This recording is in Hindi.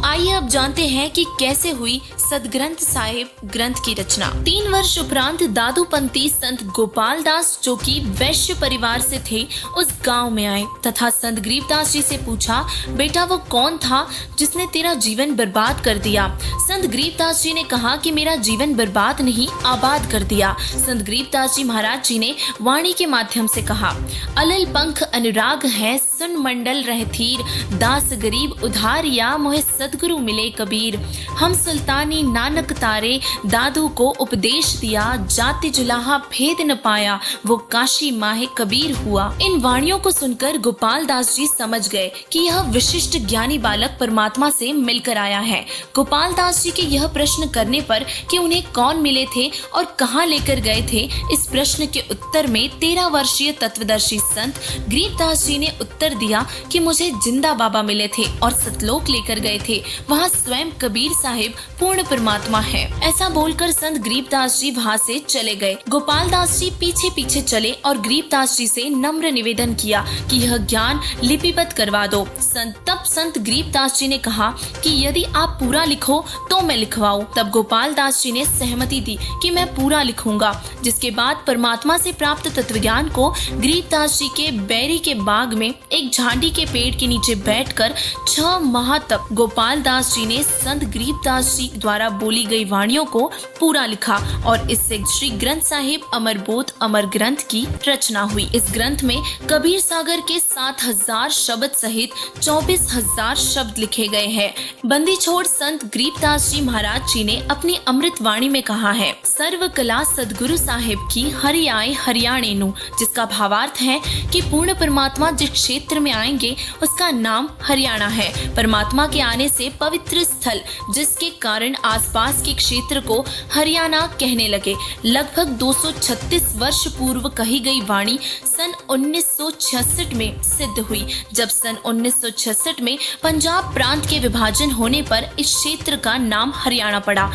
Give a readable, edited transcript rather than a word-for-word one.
आइए अब जानते हैं कि कैसे हुई सदग्रंथ साहिब ग्रंथ की रचना। 3 वर्ष उपरांत दादूपंथी संत गोपाल दास, जो कि वैश्य परिवार से थे, उस गांव में आए तथा संत गरीबदास जी से पूछा, बेटा वो कौन था जिसने तेरा जीवन बर्बाद कर दिया। संत गरीबदास जी ने कहा कि मेरा जीवन बर्बाद नहीं, आबाद कर दिया। संत गरीबदास जी महाराज जी ने वाणी के माध्यम से कहा, अलल पंख अनुराग है, सुन मंडल रहथीर, दास गरीब उधार या मोहे सदगुरु मिले कबीर। हम सुल्तानी नानक तारे, दादू को उपदेश दिया, जाति जुलाहा भेद न पाया, वो काशी माहे कबीर हुआ। इन वाणियों को सुनकर गोपाल दास जी समझ गए कि यह विशिष्ट ज्ञानी बालक परमात्मा से मिलकर आया है। गोपाल दास जी के यह प्रश्न करने पर कि उन्हें कौन मिले थे और कहां लेकर गए थे, इस प्रश्न के उत्तर में 13 वर्षीय तत्वदर्शी संत गरीबदास जी ने उत्तर दिया कि मुझे जिंदा बाबा मिले थे और सतलोक लेकर गए थे, वहाँ स्वयं कबीर साहिब पूर्ण परमात्मा है। ऐसा बोलकर संत गरीबदास जी वहाँ से चले गए। गोपाल दास जी पीछे पीछे चले और गरीबदास जी से नम्र निवेदन किया कि यह ज्ञान लिपिबद्ध करवा दो। तब संत गरीबदास जी ने कहा कि यदि आप पूरा लिखो तो मैं लिखवाऊं। तब गोपाल दास जी ने सहमति दी कि मैं पूरा लिखूंगा। जिसके बाद परमात्मा से प्राप्त तत्वज्ञान को गरीबदास जी के बैरी के बाग में एक झाड़ी के पेड़ के नीचे बैठकर 6 माह तक गोपाल दास जी ने संत गरीबदास जी द्वारा बोली गई वाणियों को पूरा लिखा और इससे श्री ग्रंथ साहिब अमरबोध अमर ग्रंथ की रचना हुई। इस ग्रंथ में कबीर सागर के 7000 शब्द सहित 24,000 शब्द लिखे गए हैं। बंदी छोड़ संत गरीबदास जी महाराज जी ने अपनी अमृत वाणी में कहा है, सर्व कला सदगुरु साहिब की हरि आए हरियाणे नु, जिसका भावार्थ है कि पूर्ण परमात्मा जिस क्षेत्र में आएंगे उसका नाम हरियाणा है। परमात्मा के आने से पवित्र स्थल, जिसके कारण आसपास के क्षेत्र को हरियाणा कहने लगे। लगभग 236 वर्ष पूर्व कही गई वाणी सन 1966 में सिद्ध हुई, जब सन 1966 में पंजाब प्रांत के विभाजन होने पर इस क्षेत्र का नाम हरियाणा पड़ा।